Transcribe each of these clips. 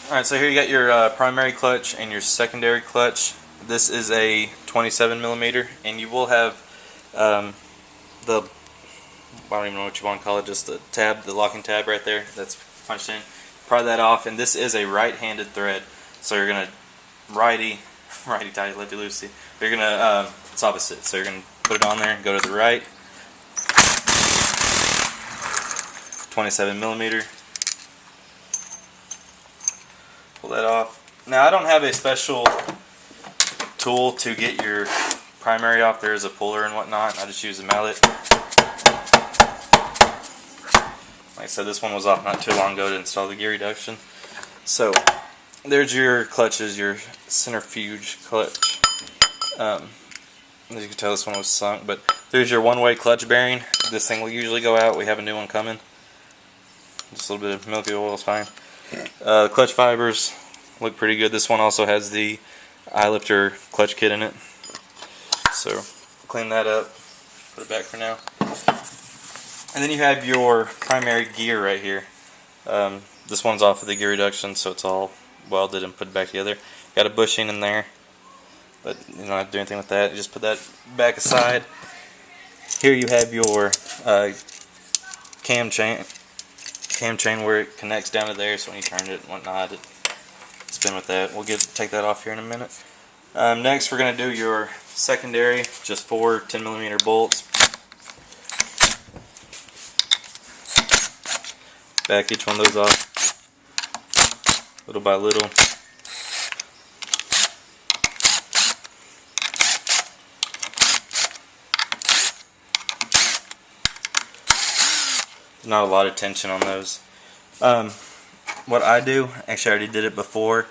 Alright, so here you got your primary clutch and your secondary clutch. This is a 27 millimeter, and you will have the, I don't even know what you want to call it, just the tab, the locking tab right there that's punched in. Pry that off, and this is a right-handed thread, so you're going to righty tighty, lefty loosey. You're going to, it's opposite, so you're going to put it on there, go to the right, 27 millimeter. Pull that off. Now I don't have a special tool to get your primary off. There is a puller and whatnot. I just use a mallet. Like I said, this one was off not too long ago to install the gear reduction. So there's your clutches, your centrifuge clutch. As you can tell, this one was sunk, but there's your one-way clutch bearing. This thing will usually go out. We have a new one coming. Just a little bit of milky oil is fine. The clutch fibers look pretty good. This one also has the eye lifter clutch kit in it. So clean that up, put it back for now. And then you have your primary gear right here. This one's off of the gear reduction, so it's all welded and put back together. Got a bushing in there, but you don't have to do anything with that. You just put that back aside. Here you have your cam chain where it connects down to there, so when you turn it and whatnot, it spin with that. We'll take that off here in a minute. Next we're going to do your secondary, just 4 10mm bolts. Back each one of those off, little by little. Not a lot of tension on those. What I do, actually I already did it before,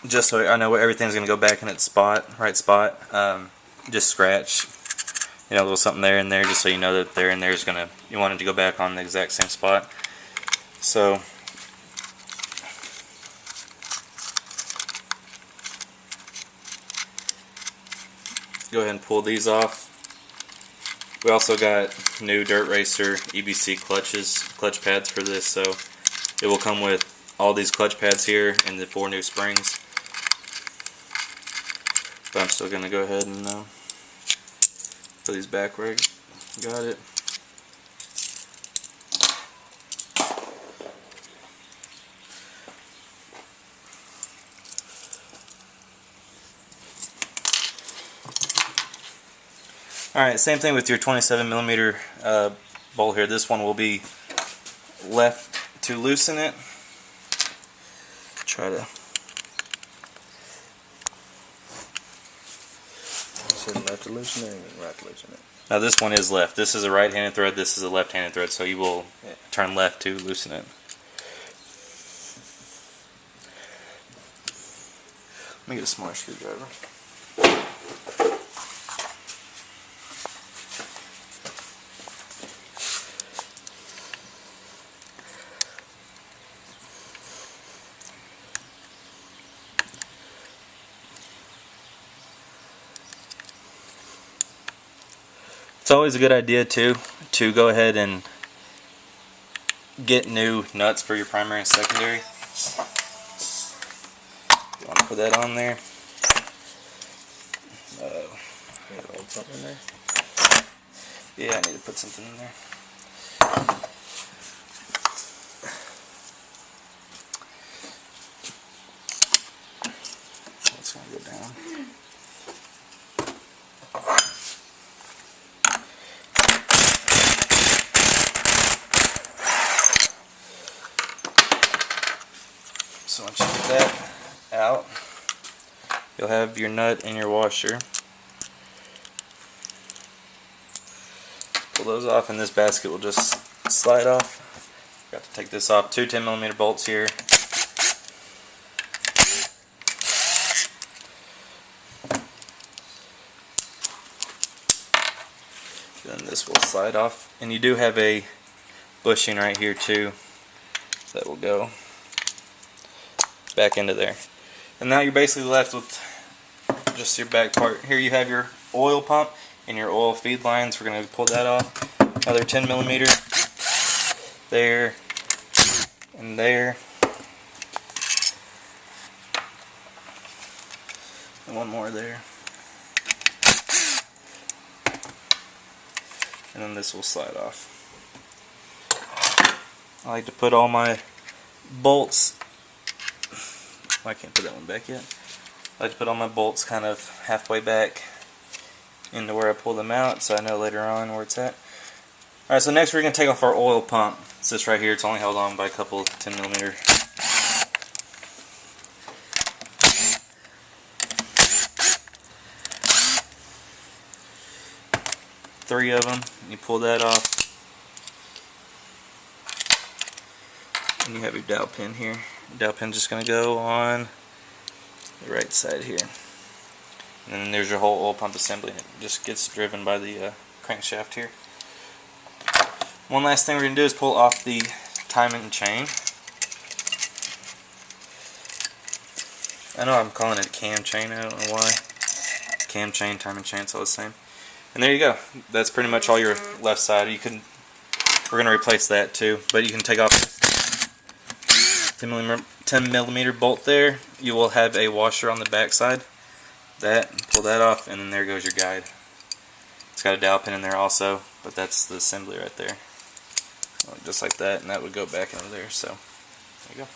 just so I know everything's going to go back in its spot, right spot. Just scratch, a little something there and there, just so you know that there and there is going to, you want it to go back on the exact same spot. So go ahead and pull these off. We also got new Dirt Racer EBC clutch pads for this, so it will come with all these clutch pads here and the 4 new springs. But I'm still going to go ahead and put these back where I got it. Alright, same thing with your 27mm bolt here. This one will be left to loosen it. Try to. Left to loosen it and right to loosen it. Now this one is left. This is a right-handed thread. This is a left-handed thread. So you will turn left to loosen it. Let me get a smaller screwdriver. It's always a good idea too to go ahead and get new nuts for your primary and secondary. You want to put that on there. Hold something in there? Yeah, I need to put something in there. That's going to go down. So once you get that out, you'll have your nut and your washer. Pull those off, and this basket will just slide off. Got to take this off. 2 10mm bolts here. Then this will slide off, and you do have a bushing right here too that will go back into there. And now you're basically left with just your back part. Here you have your oil pump and your oil feed lines. We're going to pull that off. Another 10mm there, and in there. And one more there. And then this will slide off. I like to put all my bolts, I can't put that one back yet. I like to put all my bolts kind of halfway back into where I pull them out so I know later on where it's at. Alright, so next we're going to take off our oil pump. It's this right here. It's only held on by a couple 10mm. Three of them. You pull that off. And you have your dowel pin here. The dowel pin's just going to go on the right side here. And then there's your whole oil pump assembly. It just gets driven by the crankshaft here. One last thing we're going to do is pull off the timing chain. I know I'm calling it a cam chain, I don't know why. Cam chain, timing chain, it's all the same. And there you go. That's pretty much all your left side. We're going to replace that too, but you can take off 10mm bolt there. You will have a washer on the back side. Pull that off, and then there goes your guide. It's got a dowel pin in there also, but that's the assembly right there. Just like that, and that would go back into there. So there you go.